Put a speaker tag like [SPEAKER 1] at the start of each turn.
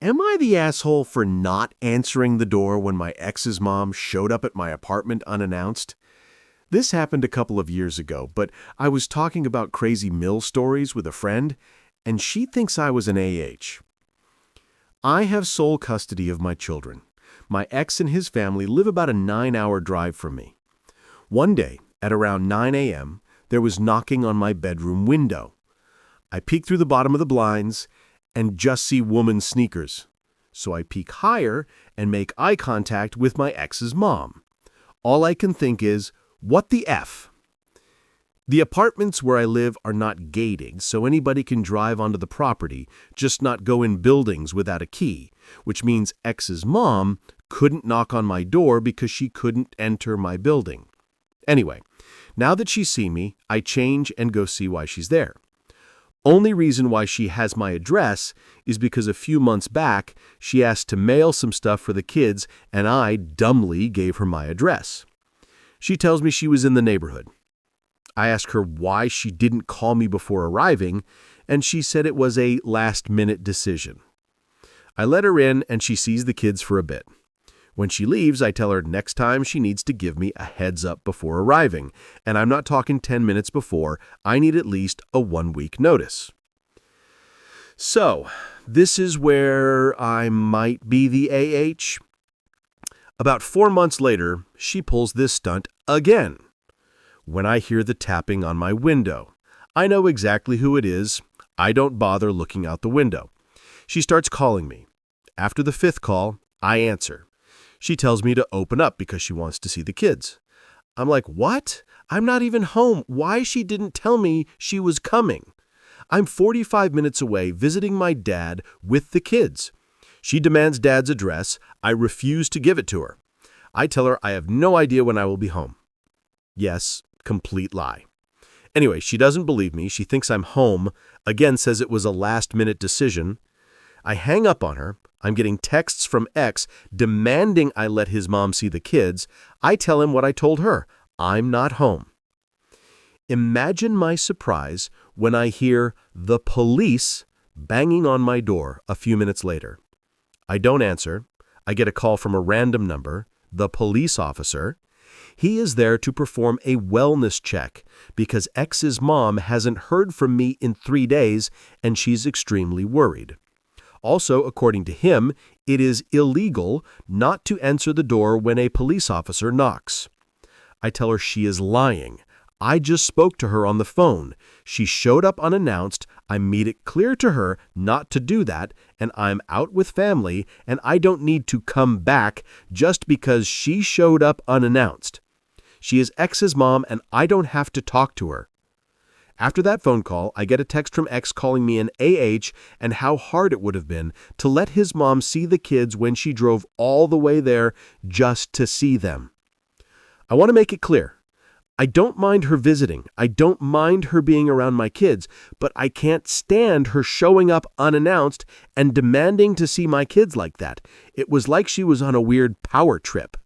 [SPEAKER 1] Am I the asshole for not answering the door when my ex's mom showed up at my apartment unannounced? This happened a couple of years ago, but I was talking about crazy mill stories with a friend, and she thinks I was an AH. I have sole custody of my children. My ex and his family live about a 9-hour drive from me. One day, at around 9 a.m., there was knocking on my bedroom window. I peek through the bottom of the blinds and just see woman's sneakers. So I peek higher and make eye contact with my ex's mom. All I can think is, what the F? The apartments where I live are not gated, so anybody can drive onto the property, just not go in buildings without a key, which means ex's mom couldn't knock on my door because she couldn't enter my building. Anyway, now that she's seen me, I change and go see why she's there. Only reason why she has my address is because a few months back, she asked to mail some stuff for the kids, and I dumbly gave her my address. She tells me she was in the neighborhood. I ask her why she didn't call me before arriving, and she said it was a last-minute decision. I let her in, and she sees the kids for a bit. When she leaves, I tell her next time she needs to give me a heads up before arriving, and I'm not talking 10 minutes before. I need at least a 1-week notice. So, this is where I might be the AH. About 4 months later, she pulls this stunt again. When I hear the tapping on my window, I know exactly who it is. I don't bother looking out the window. She starts calling me. After the 5th call, I answer. She tells me to open up because she wants to see the kids. I'm like, what? I'm not even home. Why she didn't tell me she was coming? I'm 45 minutes away visiting my dad with the kids. She demands Dad's address. I refuse to give it to her. I tell her I have no idea when I will be home. Yes, complete lie. Anyway, she doesn't believe me. She thinks I'm home. Again, says it was a last-minute decision. I hang up on her. I'm getting texts from X demanding I let his mom see the kids. I tell him what I told her. I'm not home. Imagine my surprise when I hear the police banging on my door a few minutes later. I don't answer. I get a call from a random number, the police officer. He is there to perform a wellness check because X's mom hasn't heard from me in 3 days and she's extremely worried. Also, according to him, it is illegal not to answer the door when a police officer knocks. I tell her she is lying. I just spoke to her on the phone. She showed up unannounced. I made it clear to her not to do that, and I'm out with family, and I don't need to come back just because she showed up unannounced. She is X's mom, and I don't have to talk to her. After that phone call, I get a text from X calling me an AH and how hard it would have been to let his mom see the kids when she drove all the way there just to see them. I want to make it clear. I don't mind her visiting. I don't mind her being around my kids, but I can't stand her showing up unannounced and demanding to see my kids like that. It was like she was on a weird power trip.